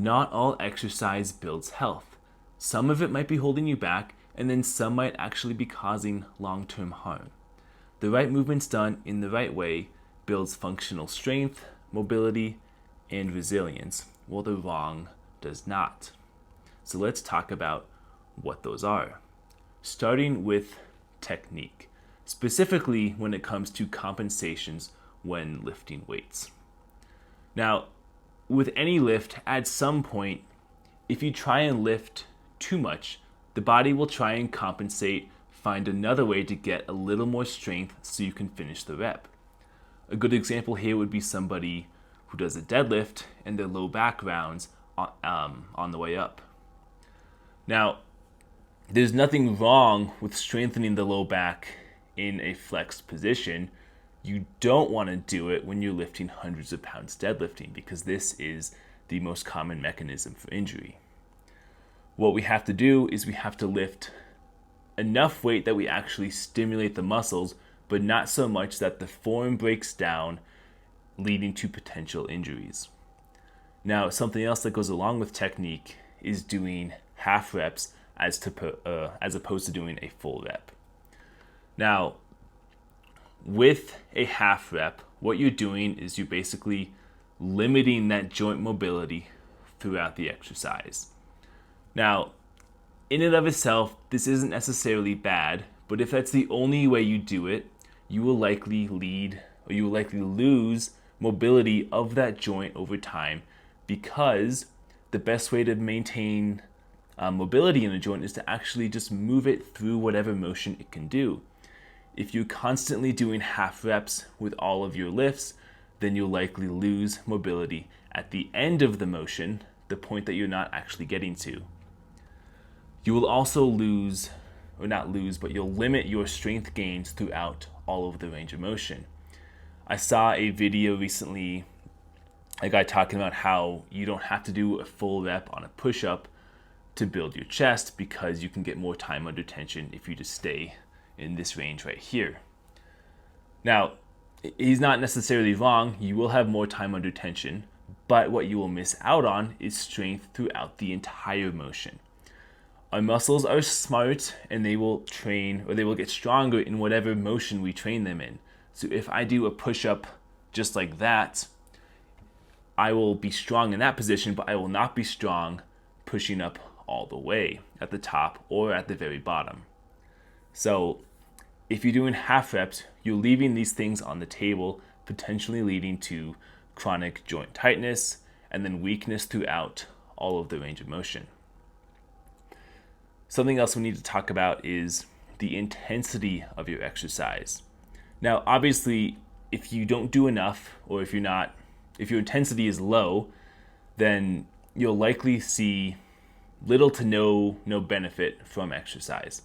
not all exercise builds health. Some of it might be holding you back, and then some might actually be causing long-term harm. The right movements done in the right way builds functional strength, mobility, and resilience, while the wrong does not. So let's talk about what those are. Starting with technique, specifically when it comes to compensations when lifting weights. Now, with any lift, at some point, if you try and lift too much, the body will try and compensate, find another way to get a little more strength so you can finish the rep. A good example here would be somebody who does a deadlift and their low back rounds on the way up. Now, there's nothing wrong with strengthening the low back in a flexed position. You don't want to do it when you're lifting hundreds of pounds deadlifting, because this is the most common mechanism for injury. What we have to do is we have to lift enough weight that we actually stimulate the muscles, but not so much that the form breaks down, leading to potential injuries. Now, something else that goes along with technique is doing half reps as opposed to doing a full rep. Now, with a half rep, what you're doing is you're basically limiting that joint mobility throughout the exercise. Now, in and of itself, this isn't necessarily bad, but if that's the only way you do it, you will likely lose mobility of that joint over time, because the best way to maintain mobility in a joint is to actually just move it through whatever motion it can do. If you're constantly doing half reps with all of your lifts, then you'll likely lose mobility at the end of the motion, the point that you're not actually getting to. You will also you'll limit your strength gains throughout all of the range of motion. I saw a video recently, a guy talking about how you don't have to do a full rep on a push-up to build your chest, because you can get more time under tension if you just stay in this range right here. Now, he's not necessarily wrong. You will have more time under tension, but what you will miss out on is strength throughout the entire motion. Our muscles are smart, and they will get stronger in whatever motion we train them in. So if I do a push-up just like that, I will be strong in that position, but I will not be strong pushing up all the way at the top or at the very bottom. So if you're doing half reps, you're leaving these things on the table, potentially leading to chronic joint tightness and then weakness throughout all of the range of motion. Something else we need to talk about is the intensity of your exercise. Now, obviously, if you don't do enough, or if your intensity is low, then you'll likely see little to no benefit from exercise.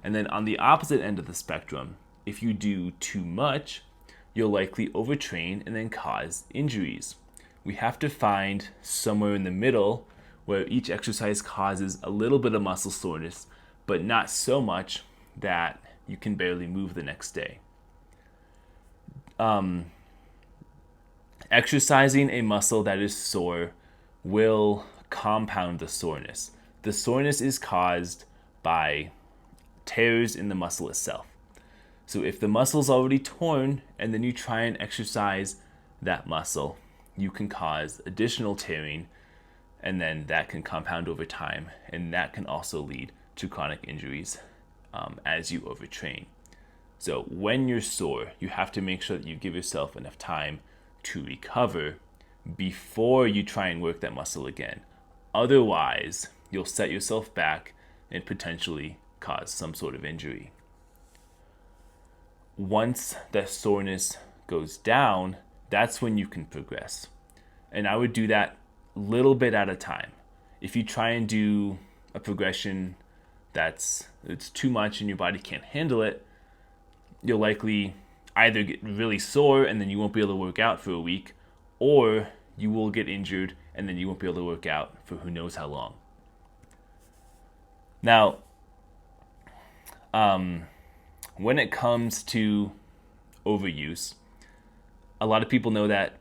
And then on the opposite end of the spectrum, if you do too much, you'll likely overtrain and then cause injuries. We have to find somewhere in the middle where each exercise causes a little bit of muscle soreness, but not so much that you can barely move the next day. Exercising a muscle that is sore will compound the soreness. The soreness is caused by tears in the muscle itself. So if the muscle's already torn and then you try and exercise that muscle, you can cause additional tearing, and then that can compound over time, and that can also lead to chronic injuries as you overtrain. So when you're sore, you have to make sure that you give yourself enough time to recover before you try and work that muscle again. Otherwise, you'll set yourself back and potentially cause some sort of injury. Once that soreness goes down, that's when you can progress. And I would do that little bit at a time. If you try and do a progression it's too much and your body can't handle it, you'll likely either get really sore and then you won't be able to work out for a week, or you will get injured and then you won't be able to work out for who knows how long. Now, when it comes to overuse, a lot of people know that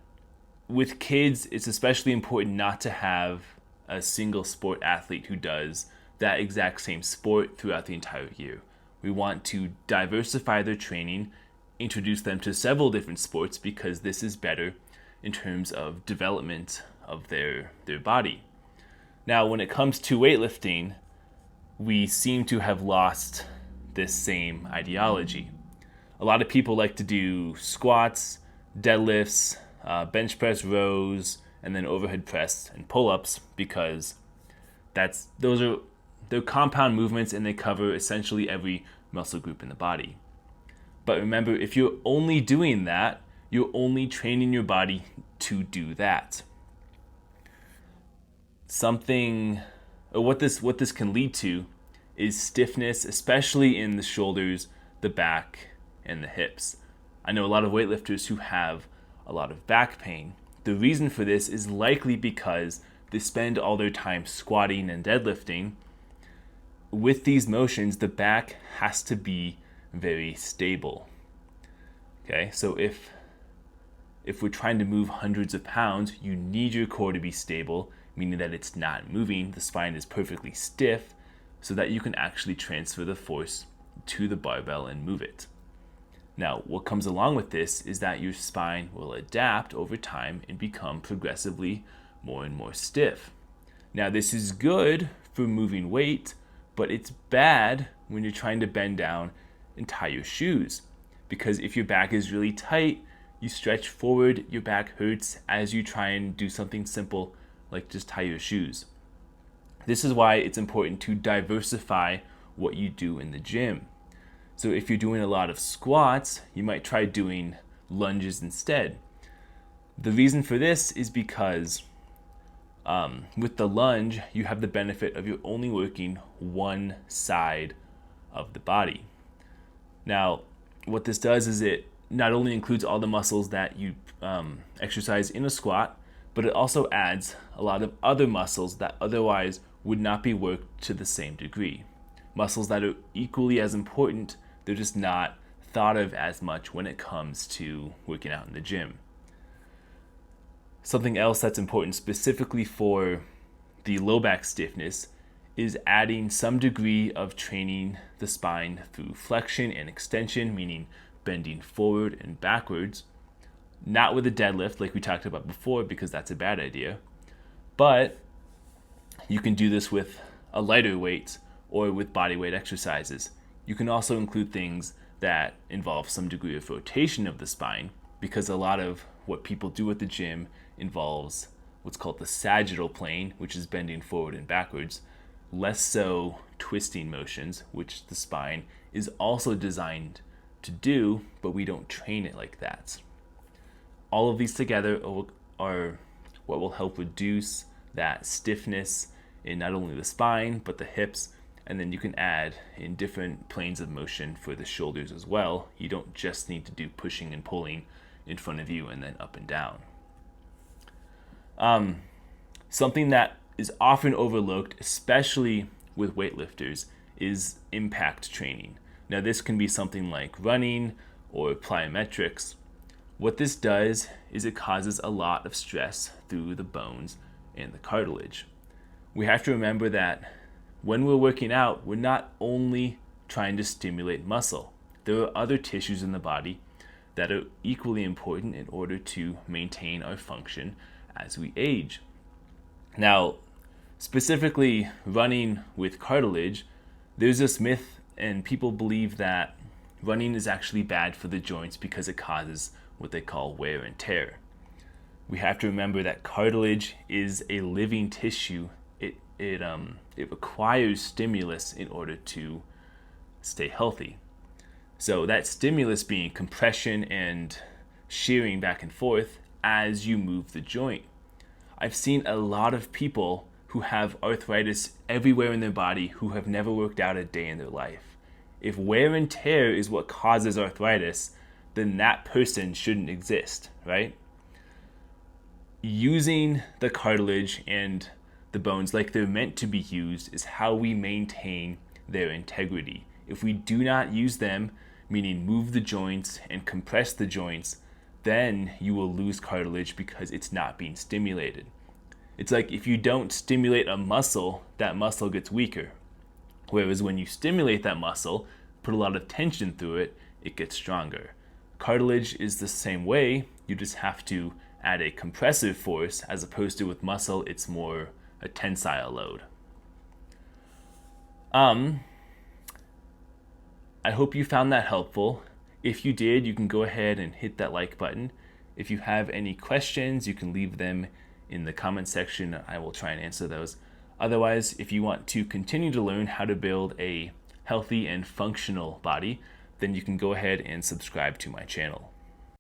with kids, it's especially important not to have a single sport athlete who does that exact same sport throughout the entire year. We want to diversify their training, introduce them to several different sports because this is better in terms of development of their body. Now, when it comes to weightlifting, we seem to have lost this same ideology. A lot of people like to do squats, deadlifts, bench press, rows, and then overhead press and pull-ups because they're compound movements and they cover essentially every muscle group in the body. But remember, if you're only doing that, you're only training your body to do that. What this can lead to is stiffness, especially in the shoulders, the back, and the hips. I know a lot of weightlifters who have a lot of back pain. The reason for this is likely because they spend all their time squatting and deadlifting. With these motions, the back has to be very stable. Okay, so if we're trying to move hundreds of pounds, you need your core to be stable, meaning that it's not moving, the spine is perfectly stiff, so that you can actually transfer the force to the barbell and move it. Now, what comes along with this is that your spine will adapt over time and become progressively more and more stiff. Now, this is good for moving weight, but it's bad when you're trying to bend down and tie your shoes. Because if your back is really tight, you stretch forward, your back hurts as you try and do something simple like just tie your shoes. This is why it's important to diversify what you do in the gym. So if you're doing a lot of squats, you might try doing lunges instead. The reason for this is because with the lunge, you have the benefit of you're only working one side of the body. Now, what this does is it not only includes all the muscles that you exercise in a squat, but it also adds a lot of other muscles that otherwise would not be worked to the same degree. Muscles that are equally as important, they're just not thought of as much when it comes to working out in the gym. Something else that's important specifically for the low back stiffness is adding some degree of training the spine through flexion and extension, meaning bending forward and backwards. Not with a deadlift like we talked about before, because that's a bad idea. But you can do this with a lighter weight or with body weight exercises. You can also include things that involve some degree of rotation of the spine, because a lot of what people do at the gym involves what's called the sagittal plane, which is bending forward and backwards, less so twisting motions, which the spine is also designed to do, but we don't train it like that. All of these together are what will help reduce that stiffness in not only the spine, but the hips, and then you can add in different planes of motion for the shoulders as well. You don't just need to do pushing and pulling in front of you and then up and down. Something that is often overlooked, especially with weightlifters, is impact training. Now, this can be something like running or plyometrics. What this does is it causes a lot of stress through the bones and the cartilage. We have to remember that when we're working out, we're not only trying to stimulate muscle. There are other tissues in the body that are equally important in order to maintain our function as we age. Now, specifically running with cartilage, there's this myth and people believe that running is actually bad for the joints because it causes what they call wear and tear. We have to remember that cartilage is a living tissue. It requires stimulus in order to stay healthy. So that stimulus being compression and shearing back and forth as you move the joint. I've seen a lot of people who have arthritis everywhere in their body who have never worked out a day in their life. If wear and tear is what causes arthritis, then that person shouldn't exist, right? Using the cartilage and the bones like they're meant to be used is how we maintain their integrity. If we do not use them, meaning move the joints and compress the joints, then you will lose cartilage because it's not being stimulated. It's like if you don't stimulate a muscle, that muscle gets weaker. Whereas when you stimulate that muscle, put a lot of tension through it, it gets stronger. Cartilage is the same way, you just have to add a compressive force, as opposed to with muscle, it's more a tensile load. I hope you found that helpful. If you did, you can go ahead and hit that like button. If you have any questions, you can leave them in the comment section. I will try and answer those. Otherwise, if you want to continue to learn how to build a healthy and functional body, then you can go ahead and subscribe to my channel.